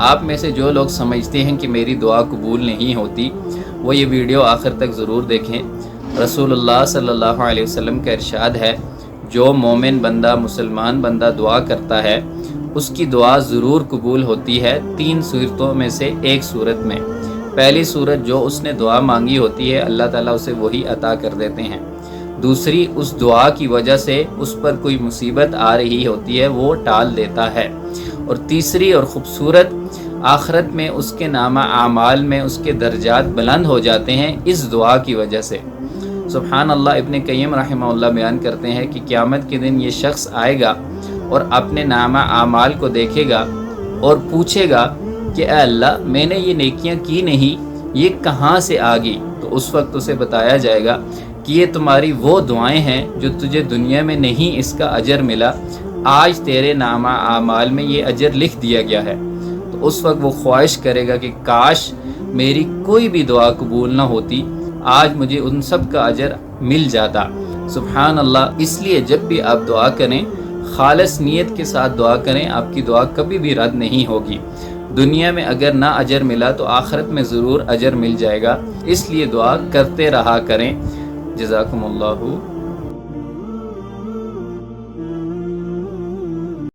آپ میں سے جو لوگ سمجھتے ہیں کہ میری دعا قبول نہیں ہوتی وہ یہ ویڈیو آخر تک ضرور دیکھیں۔ رسول اللہ صلی اللہ علیہ وسلم کا ارشاد ہے، جو مومن بندہ مسلمان بندہ دعا کرتا ہے اس کی دعا ضرور قبول ہوتی ہے 3 صورتوں میں سے ایک صورت میں۔ پہلی صورت جو اس نے دعا مانگی ہوتی ہے اللہ تعالیٰ اسے وہی عطا کر دیتے ہیں۔ دوسری، اس دعا کی وجہ سے اس پر کوئی مصیبت آ رہی ہوتی ہے وہ ٹال دیتا ہے۔ اور تیسری اور خوبصورت، آخرت میں اس کے نامہ اعمال میں اس کے درجات بلند ہو جاتے ہیں اس دعا کی وجہ سے۔ سبحان اللہ، ابن قیم رحمہ اللہ بیان کرتے ہیں کہ قیامت کے دن یہ شخص آئے گا اور اپنے نامہ اعمال کو دیکھے گا اور پوچھے گا کہ اے اللہ میں نے یہ نیکیاں کی نہیں، یہ کہاں سے آ گئی؟ تو اس وقت اسے بتایا جائے گا کہ یہ تمہاری وہ دعائیں ہیں جو تجھے دنیا میں نہیں اس کا اجر ملا، آج تیرے نامہ اعمال میں یہ اجر لکھ دیا گیا ہے۔ تو اس وقت وہ خواہش کرے گا کہ کاش میری کوئی بھی دعا قبول نہ ہوتی، آج مجھے ان سب کا اجر مل جاتا۔ سبحان اللہ، اس لیے جب بھی آپ دعا کریں خالص نیت کے ساتھ دعا کریں، آپ کی دعا کبھی بھی رد نہیں ہوگی۔ دنیا میں اگر نہ اجر ملا تو آخرت میں ضرور اجر مل جائے گا، اس لیے دعا کرتے رہا کریں۔ جزاکم اللہ